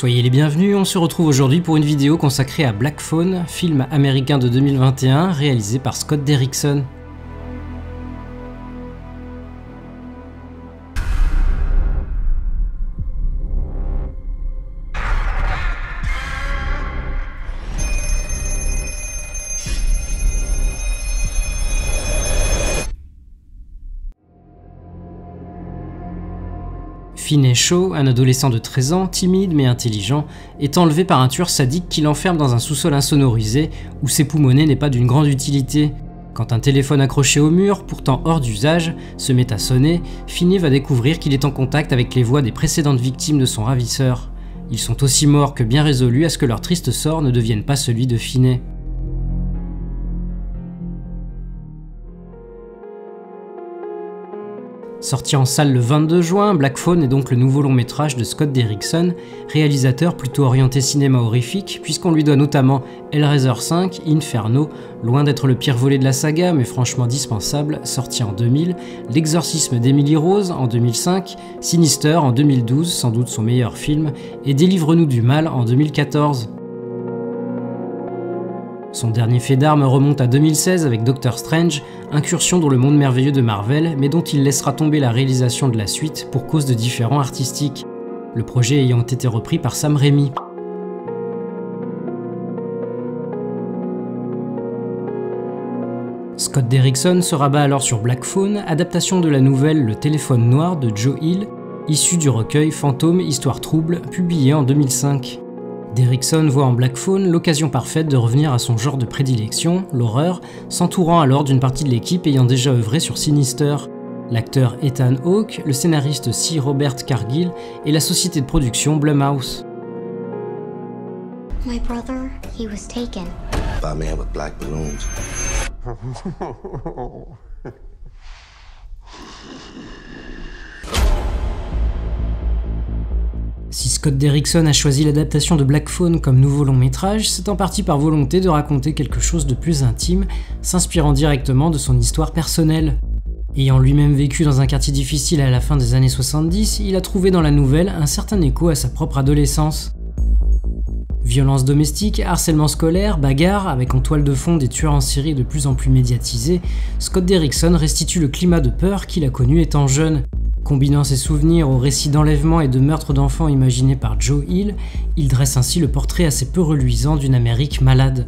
Soyez les bienvenus, on se retrouve aujourd'hui pour une vidéo consacrée à Black Phone, film américain de 2021 réalisé par Scott Derrickson. Finney Shaw, un adolescent de 13 ans, timide mais intelligent, est enlevé par un tueur sadique qui l'enferme dans un sous-sol insonorisé où s'époumoner n'est pas d'une grande utilité. Quand un téléphone accroché au mur, pourtant hors d'usage, se met à sonner, Finney va découvrir qu'il est en contact avec les voix des précédentes victimes de son ravisseur. Ils sont aussi morts que bien résolus à ce que leur triste sort ne devienne pas celui de Finney. Sorti en salle le 22 juin, Black Phone est donc le nouveau long métrage de Scott Derrickson, réalisateur plutôt orienté cinéma horrifique, puisqu'on lui doit notamment Hellraiser 5, Inferno, loin d'être le pire volet de la saga, mais franchement dispensable, sorti en 2000, L'exorcisme d'Emily Rose en 2005, Sinister en 2012, sans doute son meilleur film, et Délivre-nous du mal en 2014. Son dernier fait d'armes remonte à 2016 avec Doctor Strange, incursion dans le monde merveilleux de Marvel, mais dont il laissera tomber la réalisation de la suite pour cause de différends artistiques, le projet ayant été repris par Sam Raimi. Scott Derrickson se rabat alors sur Black Phone, adaptation de la nouvelle Le téléphone noir de Joe Hill, issue du recueil Fantôme, Histoire trouble, publié en 2005. Derrickson voit en Black Phone l'occasion parfaite de revenir à son genre de prédilection, l'horreur, s'entourant alors d'une partie de l'équipe ayant déjà œuvré sur Sinister. L'acteur Ethan Hawke, le scénariste C. Robert Cargill et la société de production Blumhouse. My brother, he was taken. By a man with black balloons. Si Scott Derrickson a choisi l'adaptation de Black Phone comme nouveau long métrage, c'est en partie par volonté de raconter quelque chose de plus intime, s'inspirant directement de son histoire personnelle. Ayant lui-même vécu dans un quartier difficile à la fin des années 70, il a trouvé dans la nouvelle un certain écho à sa propre adolescence. Violence domestique, harcèlement scolaire, bagarre, avec en toile de fond des tueurs en série de plus en plus médiatisés, Scott Derrickson restitue le climat de peur qu'il a connu étant jeune. Combinant ses souvenirs aux récits d'enlèvement et de meurtres d'enfants imaginés par Joe Hill, il dresse ainsi le portrait assez peu reluisant d'une Amérique malade.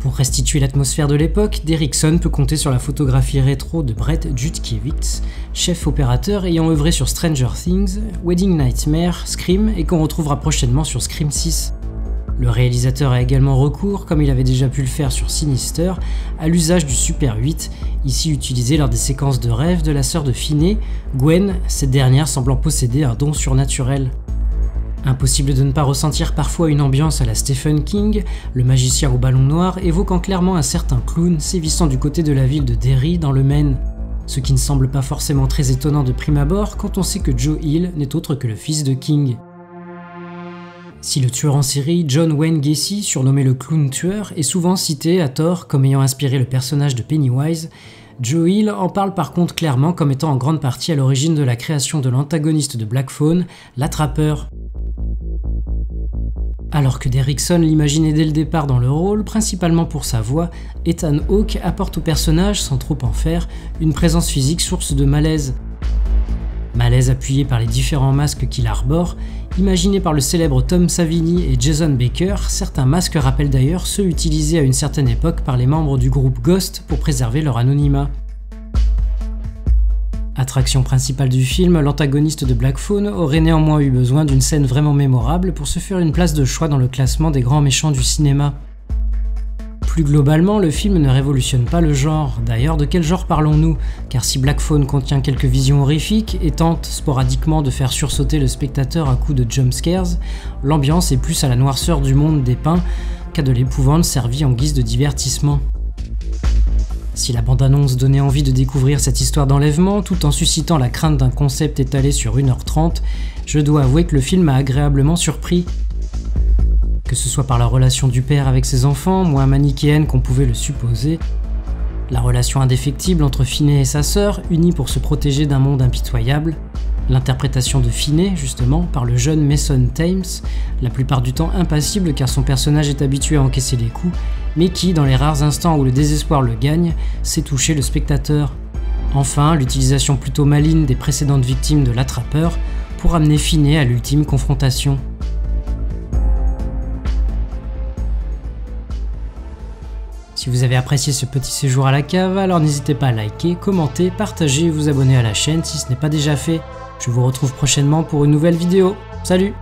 Pour restituer l'atmosphère de l'époque, Derrickson peut compter sur la photographie rétro de Brett Jutkiewicz, chef opérateur ayant œuvré sur Stranger Things, Wedding Nightmare, Scream et qu'on retrouvera prochainement sur Scream 6. Le réalisateur a également recours, comme il avait déjà pu le faire sur Sinister, à l'usage du Super 8, ici utilisé lors des séquences de rêve de la sœur de Finney, Gwen, cette dernière semblant posséder un don surnaturel. Impossible de ne pas ressentir parfois une ambiance à la Stephen King, le magicien au ballon noir évoquant clairement un certain clown sévissant du côté de la ville de Derry dans le Maine. Ce qui ne semble pas forcément très étonnant de prime abord quand on sait que Joe Hill n'est autre que le fils de King. Si le tueur en série John Wayne Gacy, surnommé le clown tueur, est souvent cité à tort comme ayant inspiré le personnage de Pennywise, Joe Hill en parle par contre clairement comme étant en grande partie à l'origine de la création de l'antagoniste de Black Phone, l'attrapeur. Alors que Derrickson l'imaginait dès le départ dans le rôle, principalement pour sa voix, Ethan Hawke apporte au personnage, sans trop en faire, une présence physique source de malaise. Malaise appuyé par les différents masques qu'il arbore, imaginés par le célèbre Tom Savini et Jason Baker, certains masques rappellent d'ailleurs ceux utilisés à une certaine époque par les membres du groupe Ghost pour préserver leur anonymat. Attraction principale du film, l'antagoniste de Black Phone aurait néanmoins eu besoin d'une scène vraiment mémorable pour se faire une place de choix dans le classement des grands méchants du cinéma. Plus globalement, le film ne révolutionne pas le genre. D'ailleurs, de quel genre parlons-nous? Car si Black Phone contient quelques visions horrifiques et tente sporadiquement de faire sursauter le spectateur à coups de jumpscares, l'ambiance est plus à la noirceur du monde dépeint qu'à de l'épouvante servie en guise de divertissement. Si la bande-annonce donnait envie de découvrir cette histoire d'enlèvement tout en suscitant la crainte d'un concept étalé sur 1h30, je dois avouer que le film m'a agréablement surpris. Que ce soit par la relation du père avec ses enfants, moins manichéenne qu'on pouvait le supposer, la relation indéfectible entre Finney et sa sœur, unis pour se protéger d'un monde impitoyable, L'interprétation de Finney, justement, par le jeune Mason Thames, la plupart du temps impassible car son personnage est habitué à encaisser les coups, mais qui, dans les rares instants où le désespoir le gagne, sait toucher le spectateur. Enfin, l'utilisation plutôt maligne des précédentes victimes de l'attrapeur pour amener Finney à l'ultime confrontation. Si vous avez apprécié ce petit séjour à la cave, alors n'hésitez pas à liker, commenter, partager et vous abonner à la chaîne si ce n'est pas déjà fait. Je vous retrouve prochainement pour une nouvelle vidéo. Salut!